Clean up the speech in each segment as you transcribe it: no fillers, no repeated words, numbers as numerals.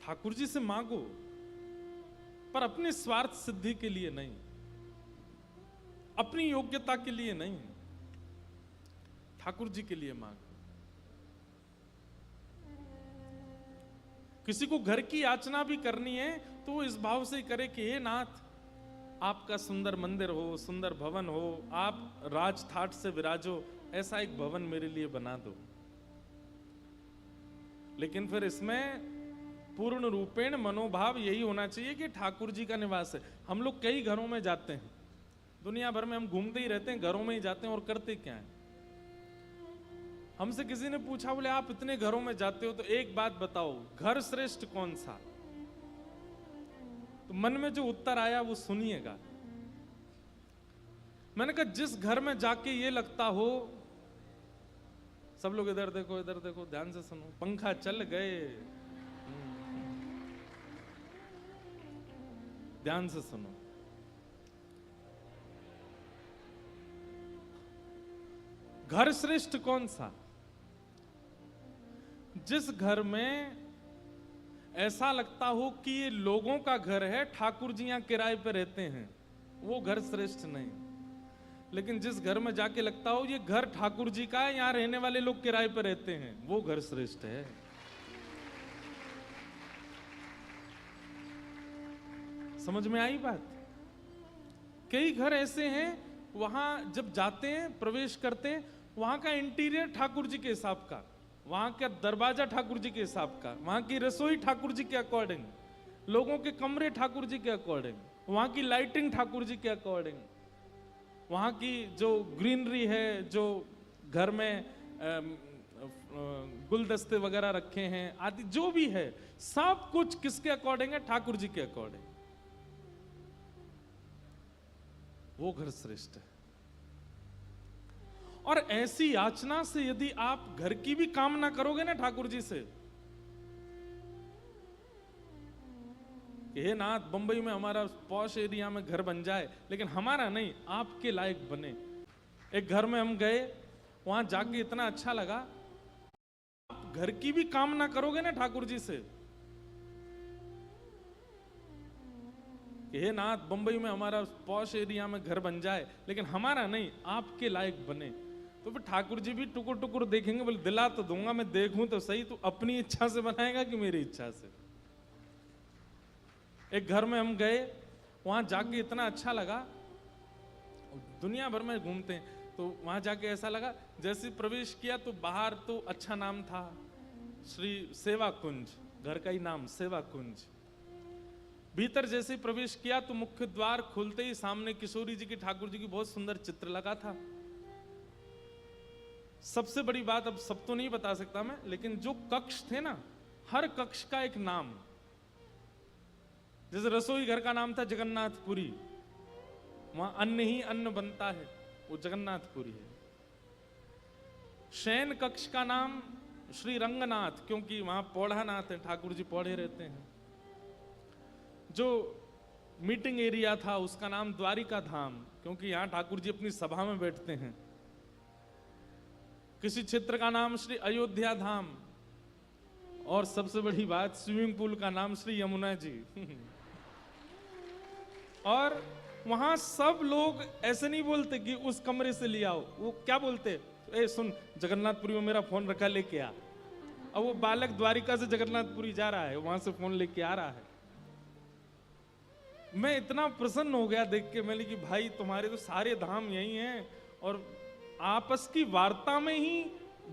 ठाकुर जी से मांगो, पर अपने स्वार्थ सिद्धि के लिए नहीं, अपनी योग्यता के लिए नहीं, ठाकुर जी के लिए मांगो। किसी को घर की याचना भी करनी है तो वो इस भाव से करे कि हे नाथ, आपका सुंदर मंदिर हो, सुंदर भवन हो, आप राज ठाट से विराजो, ऐसा एक भवन मेरे लिए बना दो। लेकिन फिर इसमें पूर्ण रूपेण मनोभाव यही होना चाहिए कि ठाकुर जी का निवास है। हम लोग कई घरों में जाते हैं, दुनिया भर में हम घूमते ही रहते हैं, घरों में ही जाते हैं और करते क्या है। हमसे किसी ने पूछा, बोले आप इतने घरों में जाते हो तो एक बात बताओ, घर श्रेष्ठ कौन सा? तो मन में जो उत्तर आया वो सुनिएगा। मैंने कहा जिस घर में जाके ये लगता हो, सब लोग इधर देखो इधर देखो, ध्यान से सुनो, पंखा चल गए, ध्यान से सुनो। घर श्रेष्ठ कौन सा? जिस घर में ऐसा लगता हो कि ये लोगों का घर है, ठाकुर जी यहां किराए पे रहते हैं, वो घर श्रेष्ठ नहीं। लेकिन जिस घर में जाके लगता हो ये घर ठाकुर जी का है, यहां रहने वाले लोग किराए पे रहते हैं, वो घर श्रेष्ठ है। समझ में आई बात? कई घर ऐसे हैं, वहां जब जाते हैं, प्रवेश करते हैं, वहां का इंटीरियर ठाकुर जी के हिसाब का, वहां का दरवाजा ठाकुर जी के हिसाब का, वहां की रसोई ठाकुर जी के अकॉर्डिंग, लोगों के कमरे ठाकुर जी के अकॉर्डिंग, वहां की लाइटिंग ठाकुर जी के अकॉर्डिंग, वहां की जो ग्रीनरी है, जो घर में गुलदस्ते वगैरह रखे हैं आदि जो भी है, सब कुछ किसके अकॉर्डिंग है? ठाकुर जी के अकॉर्डिंग। वो घर श्रेष्ठ है। और ऐसी याचना से यदि आप घर की भी कामना करोगे ना ठाकुर जी से कि हे नाथ, बंबई में हमारा पॉश एरिया में घर बन जाए, लेकिन हमारा नहीं, आपके लायक बने। एक घर में हम गए, वहां जाके इतना अच्छा लगा। आप घर की भी कामना करोगे ना ठाकुर जी से कि हे नाथ, बंबई में हमारा पॉश एरिया में घर बन जाए, लेकिन हमारा नहीं, आपके लायक बने, तो फिर ठाकुर जी भी टुकुर टुकुर देखेंगे, बोले दिला तो दूंगा, मैं देखूं तो सही, तू अपनी इच्छा से बनाएगा कि मेरी इच्छा से। एक घर में हम गए, वहां जाके इतना अच्छा लगा, दुनिया भर में घूमते हैं, तो वहां जाके ऐसा लगा, जैसे प्रवेश किया तो बाहर तो अच्छा नाम था, श्री सेवा कुंज, घर का ही नाम सेवा कुंज। भीतर जैसे प्रवेश किया तो मुख्य द्वार खुलते ही सामने किशोरी जी की, ठाकुर जी की बहुत सुंदर चित्र लगा था। सबसे बड़ी बात, अब सब तो नहीं बता सकता मैं, लेकिन जो कक्ष थे ना, हर कक्ष का एक नाम, जैसे रसोई घर का नाम था जगन्नाथपुरी, वहां अन्न ही अन्न बनता है, वो जगन्नाथपुरी है। शयन कक्ष का नाम श्री रंगनाथ, क्योंकि वहां पौढ़ानाथ है, ठाकुर जी पौढ़े रहते हैं। जो मीटिंग एरिया था उसका नाम द्वारिका धाम, क्योंकि यहां ठाकुर जी अपनी सभा में बैठते हैं। किसी क्षेत्र का नाम श्री अयोध्या धाम, और सबसे बड़ी बात, स्विमिंग पूल का नाम श्री यमुना जी। और वहां सब लोग ऐसे नहीं बोलते कि उस कमरे से ले आओ, वो क्या बोलते, ए सुन, जगन्नाथपुरी में मेरा फोन रखा, लेके आ। अब वो बालक द्वारिका से जगन्नाथपुरी जा रहा है, वहां से फोन लेके आ रहा है। मैं इतना प्रसन्न हो गया देख के, मैंने कि भाई तुम्हारे तो सारे धाम यही हैं, और आपस की वार्ता में ही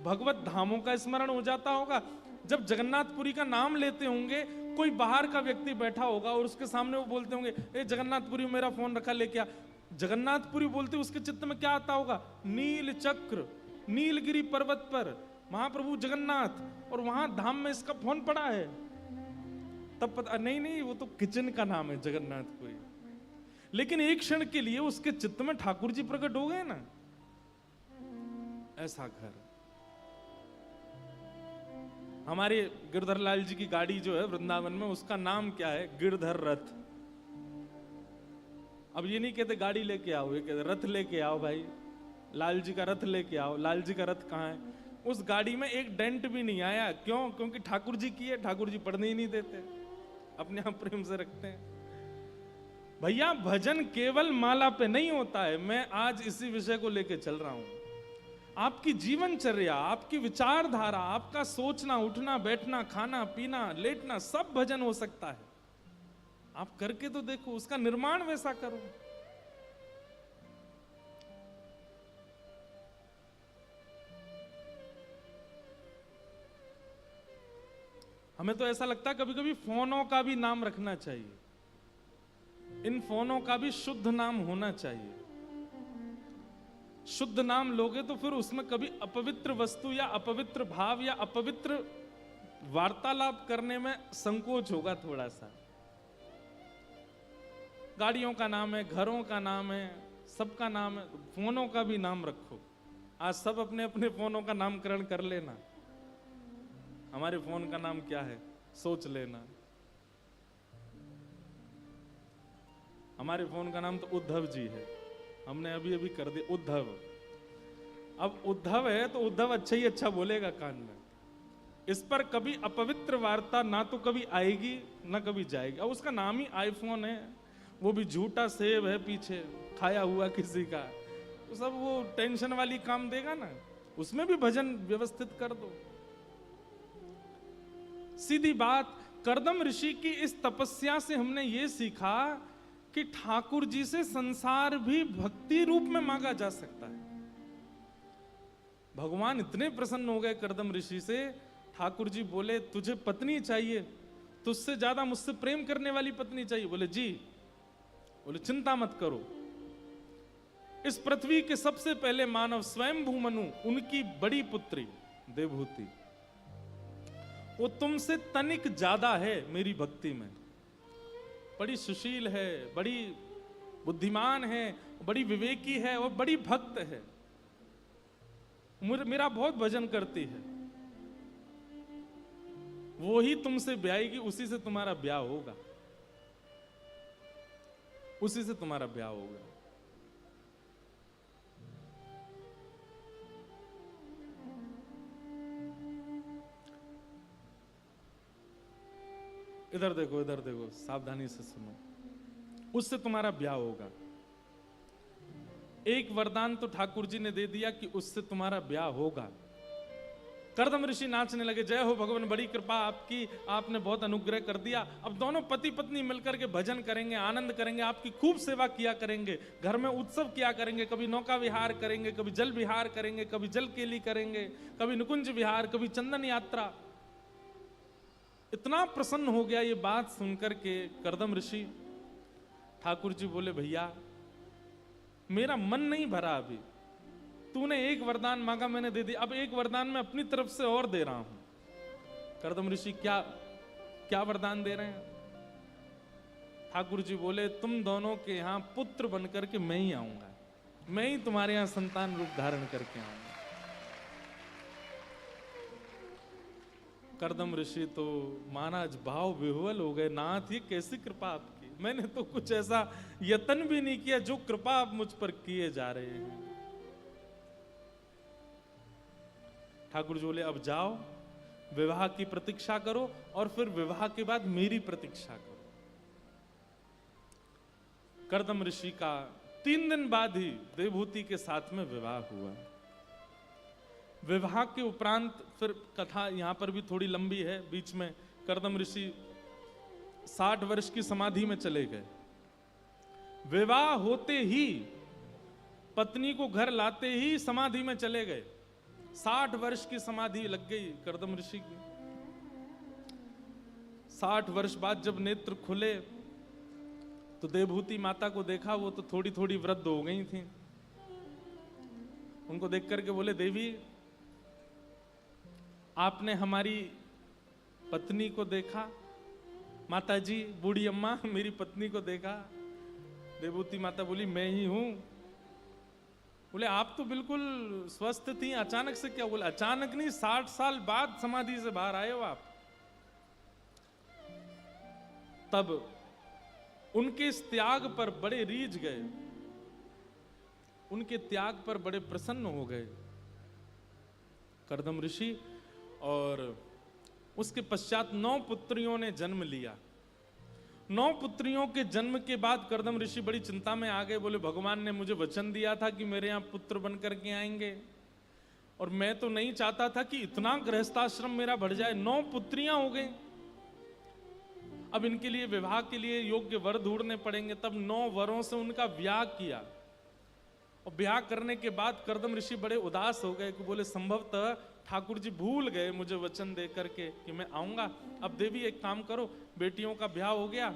भगवत धामों का स्मरण हो जाता होगा। जब जगन्नाथपुरी का नाम लेते होंगे, कोई बाहर का व्यक्ति बैठा होगा और उसके सामने वो बोलते होंगे, ए जगन्नाथपुरी में मेरा फोन रखा, लेके आ। जगन्नाथपुरी बोलते उसके चित्त में क्या आता होगा? नील चक्र, नीलगिरी पर्वत पर महाप्रभु जगन्नाथ, और वहां धाम में इसका फोन पड़ा है। तब पता नहीं, वो तो किचन का नाम है जगन्नाथपुरी। लेकिन एक क्षण के लिए उसके चित्त में ठाकुर जी प्रकट हो गए ना, ऐसा घर। हमारे गिरधर लाल जी की गाड़ी जो है वृंदावन में, उसका नाम क्या है? गिरधर रथ। अब ये नहीं कहते गाड़ी लेके आओ, ये कहते रथ लेके आओ भाई, लाल जी का रथ लेके आओ। लाल जी का रथ कहाँ है? उस गाड़ी में एक डेंट भी नहीं आया। क्यों? क्योंकि ठाकुर जी की है, ठाकुर जी पढ़ने ही नहीं देते। अपने आप प्रेम से रखते हैं। भैया भजन केवल माला पे नहीं होता है। मैं आज इसी विषय को लेके चल रहा हूं। आपकी जीवनचर्या, आपकी विचारधारा, आपका सोचना, उठना, बैठना, खाना पीना, लेटना, सब भजन हो सकता है। आप करके तो देखो, उसका निर्माण वैसा करो। हमें तो ऐसा लगता है कभी कभी फोनों का भी नाम रखना चाहिए। इन फोनों का भी शुद्ध नाम होना चाहिए। शुद्ध नाम लोगे तो फिर उसमें कभी अपवित्र वस्तु या अपवित्र भाव या अपवित्र वार्तालाप करने में संकोच होगा थोड़ा सा। गाड़ियों का नाम है, घरों का नाम है, सबका नाम है, फोनों का भी नाम रखो। आज सब अपने अपने फोनों का नामकरण कर लेना। हमारे फोन का नाम क्या है सोच लेना। हमारे फोन का नाम तो उद्धव जी है, हमने अभी अभी कर दिया उद्धव। अब उद्धव है तो उद्धव अच्छा ही अच्छा बोलेगा कान में। इस पर कभी अपवित्र वार्ता ना तो कभी आएगी ना कभी जाएगी। अब उसका नाम ही आईफोन है, वो भी झूठा सेब है पीछे खाया हुआ किसी का, तो सब वो टेंशन वाली काम देगा ना। उसमें भी भजन व्यवस्थित कर दो। सीधी बात, करदम ऋषि की इस तपस्या से हमने ये सीखा कि ठाकुर जी से संसार भी भक्ति रूप में मांगा जा सकता है। भगवान इतने प्रसन्न हो गए करदम ऋषि से, ठाकुर जी बोले तुझे पत्नी चाहिए, तुझसे ज्यादा मुझसे प्रेम करने वाली पत्नी चाहिए। बोले जी। बोले चिंता मत करो, इस पृथ्वी के सबसे पहले मानव स्वयंभू मनु, उनकी बड़ी पुत्री देवहूति, वो तुमसे तनिक ज्यादा है मेरी भक्ति में। बड़ी सुशील है, बड़ी बुद्धिमान है, बड़ी विवेकी है और बड़ी भक्त है। मेरा बहुत भजन करती है। वो ही तुमसे ब्याहेगी, उसी से तुम्हारा ब्याह होगा, उसी से तुम्हारा ब्याह होगा। इधर देखो, इधर देखो, सावधानी से सुनो। उससे तुम्हारा ब्याह होगा। एक वरदान तो ठाकुर जी ने दे दिया कि उससे तुम्हारा ब्याह होगा। करदम ऋषि नाचने लगे, जय हो भगवान, बड़ी कृपा आपकी, आपने बहुत अनुग्रह कर दिया। अब दोनों पति पत्नी मिलकर के भजन करेंगे, आनंद करेंगे, आपकी खूब सेवा किया करेंगे, घर में उत्सव किया करेंगे, कभी नौका विहार करेंगे, कभी जल विहार करेंगे, कभी जल केली करेंगे, कभी निकुंज विहार, कभी चंदन यात्रा। इतना प्रसन्न हो गया ये बात सुनकर के करदम ऋषि। ठाकुर जी बोले भैया मेरा मन नहीं भरा अभी, तूने एक वरदान मांगा मैंने दे दिया, अब एक वरदान मैं अपनी तरफ से और दे रहा हूं। करदम ऋषि क्या क्या वरदान दे रहे हैं? ठाकुर जी बोले तुम दोनों के यहां पुत्र बनकर के मैं ही आऊंगा, मैं ही तुम्हारे यहां संतान रूप धारण करके आऊंगा। करदम ऋषि तो महाराज भाव विह्वल हो गए। नाथ ये कैसी कृपा आपकी, मैंने तो कुछ ऐसा यत्न भी नहीं किया जो कृपा आप मुझ पर किए जा रहे हैं। ठाकुर जी बोले अब जाओ, विवाह की प्रतीक्षा करो और फिर विवाह के बाद मेरी प्रतीक्षा करो। करदम ऋषि का 3 दिन बाद ही देवहूति के साथ में विवाह हुआ। विवाह के उपरांत फिर कथा यहां पर भी थोड़ी लंबी है, बीच में करदम ऋषि 60 वर्ष की समाधि में चले गए। विवाह होते ही पत्नी को घर लाते ही समाधि में चले गए। 60 वर्ष की समाधि लग गई करदम ऋषि की। 60 वर्ष बाद जब नेत्र खुले तो देवहूति माता को देखा, वो तो थोड़ी थोड़ी वृद्ध हो गई थी। उनको देख करके बोले देवी आपने हमारी पत्नी को देखा? माता जी, बूढ़ी अम्मा मेरी पत्नी को देखा? देवहूति माता बोली मैं ही हूं। बोले आप तो बिल्कुल स्वस्थ थी, अचानक से क्या? बोले अचानक नहीं, 60 साल बाद समाधि से बाहर आए हो आप। तब उनके इस त्याग पर बड़े रीझ गए, उनके त्याग पर बड़े प्रसन्न हो गए करदम ऋषि। और उसके पश्चात 9 पुत्रियों ने जन्म लिया। 9 पुत्रियों के जन्म के बाद कर्दम ऋषि बड़ी चिंता में आ गए। बोले भगवान ने मुझे वचन दिया था कि मेरे यहाँ पुत्र बन करके आएंगे, और मैं तो नहीं चाहता था कि इतना गृहस्थाश्रम मेरा बढ़ जाए। 9 पुत्रियां हो गई। अब इनके लिए विवाह के लिए योग्य वर ढूंढने पड़ेंगे। तब 9 वरों से उनका ब्याह किया, और ब्याह करने के बाद कर्दम ऋषि बड़े उदास हो गए कि बोले संभवतः ठाकुर जी भूल गए मुझे वचन दे करके कि मैं आऊंगा। अब देवी एक काम करो, बेटियों का ब्याह हो गया,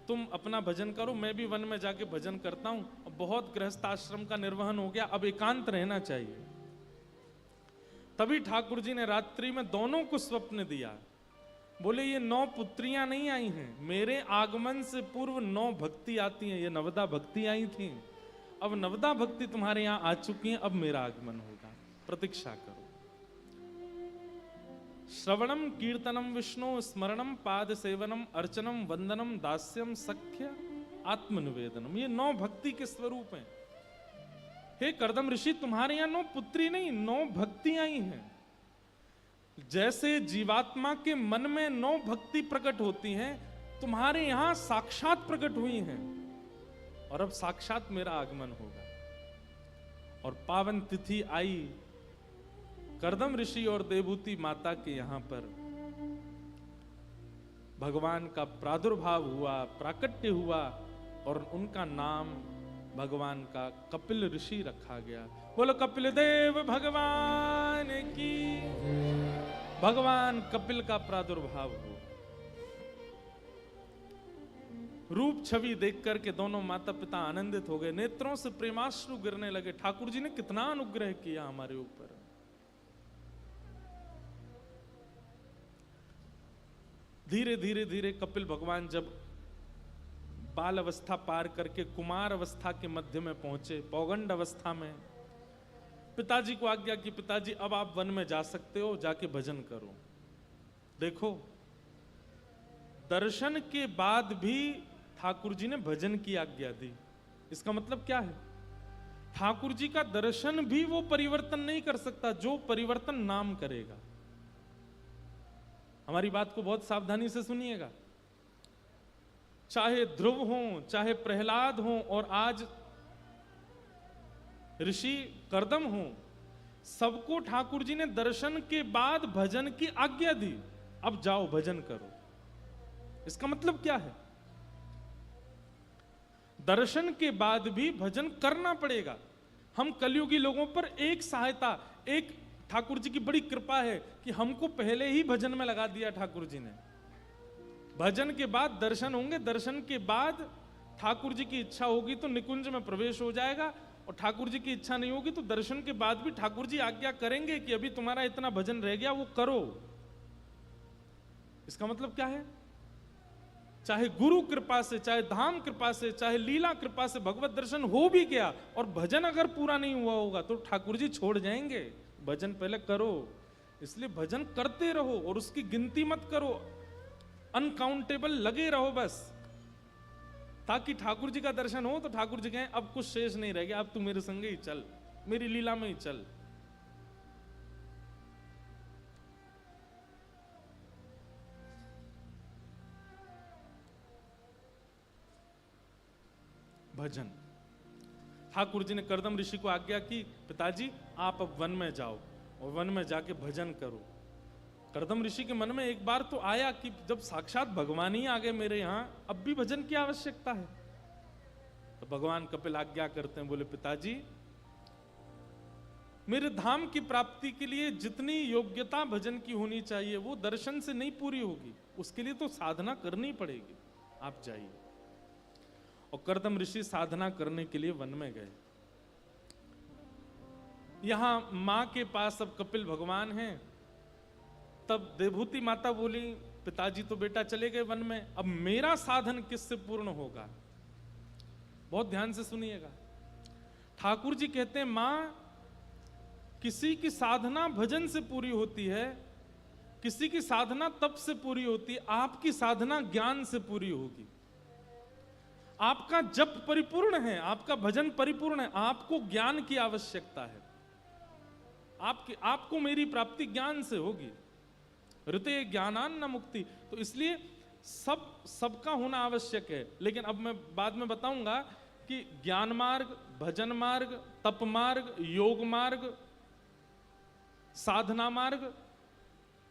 तुम अपना भजन करो, मैं भी वन में जाके भजन करता हूं। अब बहुत गृहस्थ आश्रम का निर्वहन हो गया, अब एकांत रहना चाहिए। तभी ठाकुर जी ने रात्रि में दोनों को स्वप्न दिया। बोले ये 9 पुत्रियां नहीं आई हैं, मेरे आगमन से पूर्व 9 भक्ति आती हैं, ये नवदा भक्ति आई थी। अब नवदा भक्ति तुम्हारे यहां आ चुकी हैं, अब मेरा आगमन होगा, प्रतीक्षा करो। श्रवणम कीर्तनम विष्णु स्मरणम पाद सेवनम अर्चनम वंदनम दास्यम सख्य आत्मनिवेदनम, ये 9 भक्ति के स्वरूप हैं। हे कर्दम ऋषि, तुम्हारे यहां 9 पुत्री नहीं, 9 भक्ति आई हैं। जैसे जीवात्मा के मन में 9 भक्ति प्रकट होती हैं, तुम्हारे यहां साक्षात प्रकट हुई हैं, और अब साक्षात मेरा आगमन होगा। और पावन तिथि आई, कर्दम ऋषि और देवहूति माता के यहां पर भगवान का प्रादुर्भाव हुआ, प्राकट्य हुआ, और उनका नाम भगवान का कपिल ऋषि रखा गया। बोलो कपिल देव भगवान की। भगवान कपिल का प्रादुर्भाव हुआ। रूप छवि देख करके दोनों माता पिता आनंदित हो गए, नेत्रों से प्रेमाश्रु गिरने लगे। ठाकुर जी ने कितना अनुग्रह किया हमारे ऊपर। धीरे धीरे धीरे कपिल भगवान जब बाल अवस्था पार करके कुमार अवस्था के मध्य में पहुंचे, पौगंड अवस्था में, पिताजी को आज्ञा की, पिताजी अब आप वन में जा सकते हो, जाके भजन करो। देखो, दर्शन के बाद भी ठाकुर जी ने भजन की आज्ञा दी। इसका मतलब क्या है? ठाकुर जी का दर्शन भी वो परिवर्तन नहीं कर सकता जो परिवर्तन नाम करेगा। हमारी बात को बहुत सावधानी से सुनिएगा। चाहे ध्रुव हो, चाहे प्रहलाद हो, और आज ऋषि कर्दम हो, सबको ठाकुर जी ने दर्शन के बाद भजन की आज्ञा दी। अब जाओ भजन करो। इसका मतलब क्या है? दर्शन के बाद भी भजन करना पड़ेगा। हम कलयुगी लोगों पर एक सहायता, एक ठाकुर जी की बड़ी कृपा है कि हमको पहले ही भजन में लगा दिया ठाकुर जी ने। भजन के बाद दर्शन होंगे, दर्शन के बाद ठाकुर जी की इच्छा होगी तो निकुंज में प्रवेश हो जाएगा, और ठाकुर जी की इच्छा नहीं होगी तो दर्शन के बाद भी ठाकुर जी आज्ञा करेंगे कि अभी तुम्हारा इतना भजन रह गया, वो करो। इसका मतलब क्या है? चाहे गुरु कृपा से, चाहे धाम कृपा से, चाहे लीला कृपा से भगवत दर्शन हो भी गया और भजन अगर पूरा नहीं हुआ होगा तो ठाकुर जी छोड़ जाएंगे। भजन पहले करो। इसलिए भजन करते रहो और उसकी गिनती मत करो, अनकाउंटेबल लगे रहो बस, ताकि ठाकुर जी का दर्शन हो तो ठाकुर जी कहें अब कुछ शेष नहीं रह गया, अब तू मेरे संगे ही चल, मेरी लीला में ही चल। भजन। ठाकुर जी ने कर्दम ऋषि को आज्ञा की, पिताजी आप अब वन में जाओ और वन में जाके भजन करो। कर्दम ऋषि के मन में एक बार तो आया कि जब साक्षात भगवान ही आ गए मेरे यहां, अब भी भजन की आवश्यकता है। तो भगवान कपिल आज्ञा करते हैं, बोले पिताजी मेरे धाम की प्राप्ति के लिए जितनी योग्यता भजन की होनी चाहिए वो दर्शन से नहीं पूरी होगी, उसके लिए तो साधना करनी पड़ेगी, आप जाइए। और कर्दम ऋषि साधना करने के लिए वन में गए। यहां मां के पास अब कपिल भगवान हैं। तब देवहूति माता बोली, पिताजी तो बेटा चले गए वन में, अब मेरा साधन किससे पूर्ण होगा? बहुत ध्यान से सुनिएगा। ठाकुर जी कहते हैं, मां किसी की साधना भजन से पूरी होती है, किसी की साधना तप से पूरी होती है, आपकी साधना ज्ञान से पूरी होगी। आपका जप परिपूर्ण है, आपका भजन परिपूर्ण है, आपको ज्ञान की आवश्यकता है। आपको मेरी प्राप्ति ज्ञान से होगी। ऋते ज्ञानान न मुक्ति। तो इसलिए सबका होना आवश्यक है। लेकिन अब मैं बाद में बताऊंगा कि ज्ञान मार्ग, भजन मार्ग, तप मार्ग, योग मार्ग, साधना मार्ग,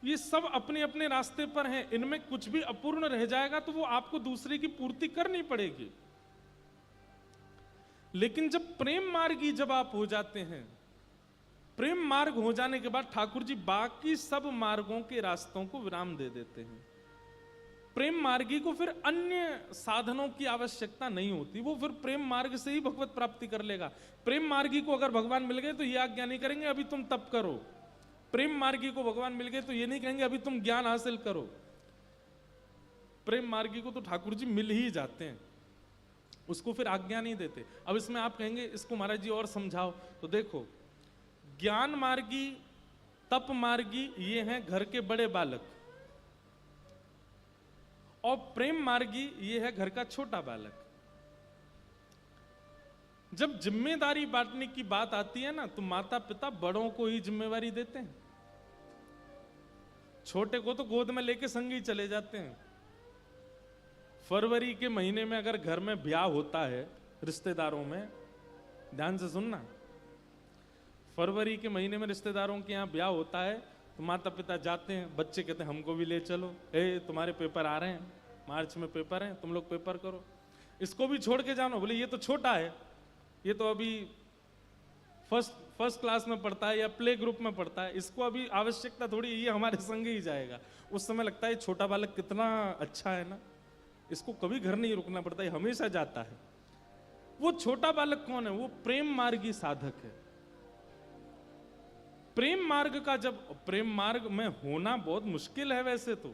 ये सब अपने अपने रास्ते पर हैं। इनमें कुछ भी अपूर्ण रह जाएगा तो वो आपको दूसरे की पूर्ति करनी पड़ेगी। लेकिन जब प्रेम मार्गी जब आप हो जाते हैं, प्रेम मार्ग हो जाने के बाद ठाकुर जी बाकी सब मार्गों के रास्तों को विराम दे देते हैं। प्रेम मार्गी को फिर अन्य साधनों की आवश्यकता नहीं होती, वो फिर प्रेम मार्ग से ही भगवत प्राप्ति कर लेगा। प्रेम मार्गी को अगर भगवान मिल गए तो ये आज्ञा नहीं करेंगे अभी तुम तप करो। प्रेम मार्गी को भगवान मिल गए तो ये नहीं कहेंगे अभी तुम ज्ञान हासिल करो। प्रेम मार्गी को तो ठाकुर जी मिल ही जाते हैं, उसको फिर आज्ञा नहीं देते। अब इसमें आप कहेंगे इसको महाराज जी और समझाओ, तो देखो ज्ञान मार्गी, तप मार्गी ये हैं घर के बड़े बालक, और प्रेम मार्गी ये है घर का छोटा बालक। जब जिम्मेदारी बांटने की बात आती है ना, तो माता पिता बड़ों को ही जिम्मेवारी देते हैं, छोटे को तो गोद में लेके संग ही चले जाते हैं। फरवरी के महीने में अगर घर में ब्याह होता है रिश्तेदारों में, ध्यान से सुनना, फरवरी के महीने में रिश्तेदारों के यहाँ ब्याह होता है तो माता पिता जाते हैं, बच्चे कहते हैं हमको भी ले चलो, तुम्हारे पेपर आ रहे हैं, मार्च में पेपर हैं, तुम लोग पेपर करो, इसको भी छोड़ के जानो। बोले ये तो छोटा है, ये तो अभी फर्स्ट क्लास में पढ़ता है या प्ले ग्रुप में पढ़ता है, इसको अभी आवश्यकता थोड़ी, ये हमारे संग ही जाएगा। उस समय लगता है छोटा बालक कितना अच्छा है ना, इसको कभी घर नहीं रुकना पड़ता, ये हमेशा जाता है। वो छोटा बालक कौन है? वो प्रेम मार्गी साधक है। प्रेम मार्ग का, जब प्रेम मार्ग में होना बहुत मुश्किल है वैसे तो,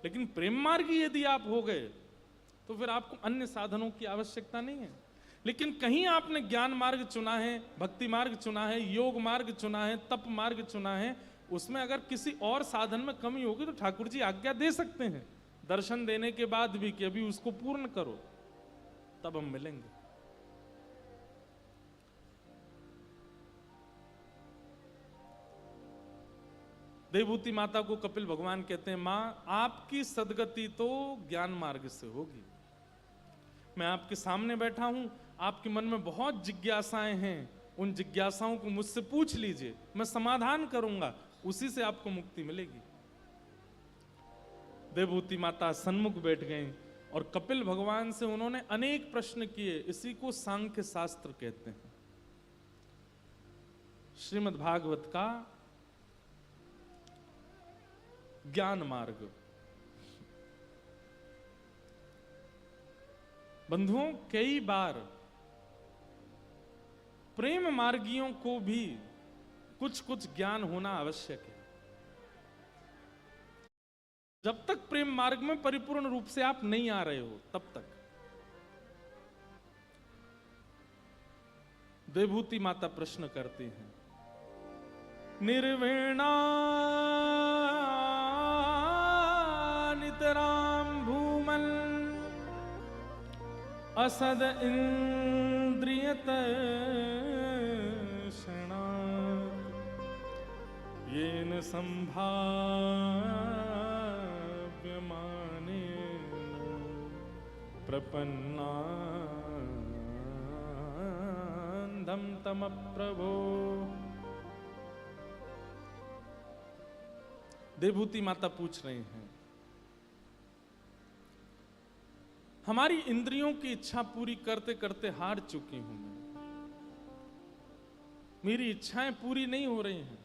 लेकिन प्रेम मार्गी यदि आप हो गए तो फिर आपको अन्य साधनों की आवश्यकता नहीं है। लेकिन कहीं आपने ज्ञान मार्ग चुना है, भक्ति मार्ग चुना है, योग मार्ग चुना है, तप मार्ग चुना है, उसमें अगर किसी और साधन में कमी होगी तो ठाकुर जी आज्ञा दे सकते हैं दर्शन देने के बाद भी कि अभी उसको पूर्ण करो, तब हम मिलेंगे। देवभूति माता को कपिल भगवान कहते हैं, मां आपकी सदगति तो ज्ञान मार्ग से होगी। मैं आपके सामने बैठा हूं, आपके मन में बहुत जिज्ञासाएं हैं, उन जिज्ञासाओं को मुझसे पूछ लीजिए, मैं समाधान करूंगा, उसी से आपको मुक्ति मिलेगी। देवभूति माता सन्मुख बैठ गई और कपिल भगवान से उन्होंने अनेक प्रश्न किए। इसी को सांख्य शास्त्र कहते हैं। श्रीमद् भागवत का ज्ञान मार्ग। बंधुओं, कई बार प्रेम मार्गियों को भी कुछ कुछ ज्ञान होना आवश्यक है। जब तक प्रेम मार्ग में परिपूर्ण रूप से आप नहीं आ रहे हो तब तक। देवभूति माता प्रश्न करती हैं, निर्वेणा नितराम भूमल असद इंद्रियत क्षणा येन संभाव्यमाने प्रपन्नांधम तम प्रभो। देवभूति माता पूछ रही हैं, हमारी इंद्रियों की इच्छा पूरी करते करते हार चुकी हूं मैं, मेरी इच्छाएं पूरी नहीं हो रही हैं।